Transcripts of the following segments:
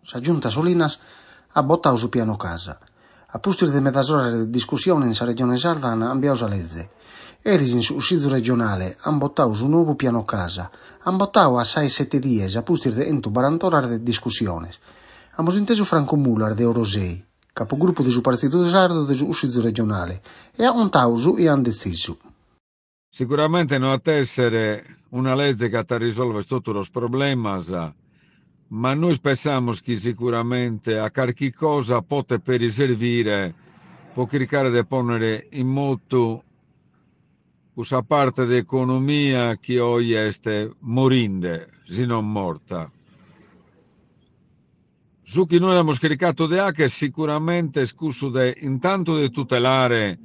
Sa giunta Solinas ha bottato su piano casa. A pustir de mezz'ora di discussione in sa regione Sardana ambiaus a lezze. Eris in sussidio regionale han bottato su nuovo piano casa. Han bottato a 6-7 dies a pustir de 40 ore di discussione. Amos inteso Franco Muller de Orosei, capogruppo di su partito de sardo de su sussidio regionale, e ha contausu e han deciso. Sicuramente non a essere una legge che ti risolve tutti i problemi, ma noi pensiamo che sicuramente a qualche cosa può per servire, può cercare di ponere in moto questa parte di economia che oggi è morinde, se non morta. Su che noi abbiamo scaricato di che sicuramente scuso intanto di tutelare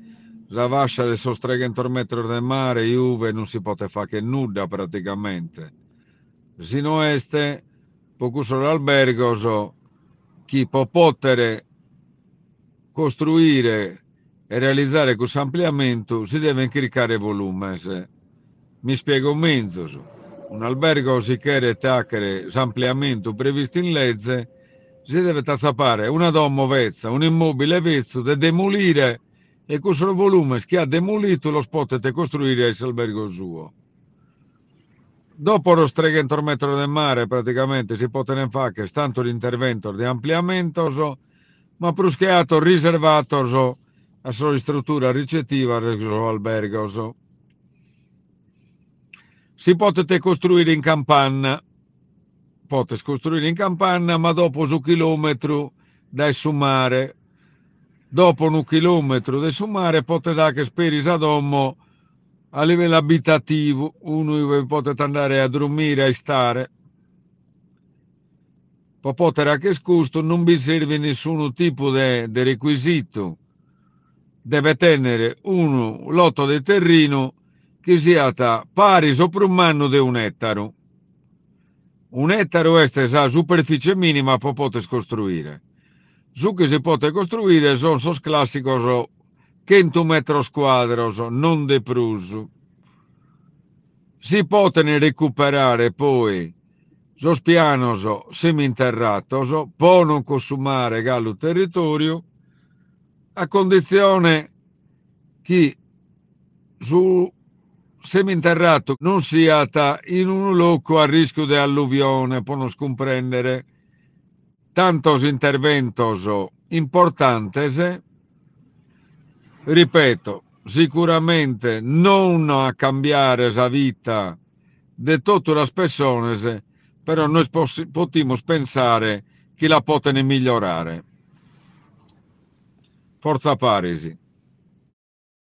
la vascia del sostrego metro del mare, Juve non si può fare che nulla praticamente. Se non este, poco solo albergos, chi può poter costruire e realizzare questo ampliamento si deve incaricare volume. Mi spiego mezzo. Un albergo si chiede tacere l'ampliamento previsto in legge, si deve tazzapare una domo vezza, un immobile vezzo da demolire e questo volume che ha demolito lo potete costruire l'albergo suo. Dopo lo stregento metro del mare praticamente si può fare che tanto l'intervento di ampliamento, ma proschiato riservato a sua struttura ricettiva dell'albergo. Si potete costruire in campagna, ma dopo un chilometro dai su mare. Dopo un chilometro dai su mare potete anche speri a domo a livello abitativo, uno potete andare a dormire e stare. Può poter anche scusto, non vi serve nessun tipo di requisito. Deve tenere un lotto di terreno che sia pari sopra un manno di un ettaro. Un ettaro è la superficie minima per poter costruire. Su che si può costruire sono classicos 100 metri quadri, non di più. Si possono recuperare poi sos pianos seminterratos, può non consumare gallo territorio, a condizione che su seminterrato non sia in un luogo a rischio di alluvione, può non comprendere tantos interventos importantes, ripeto, sicuramente non a cambiare la vita di tutte le persone, però noi possiamo pensare che la possono migliorare. Forza Parisi.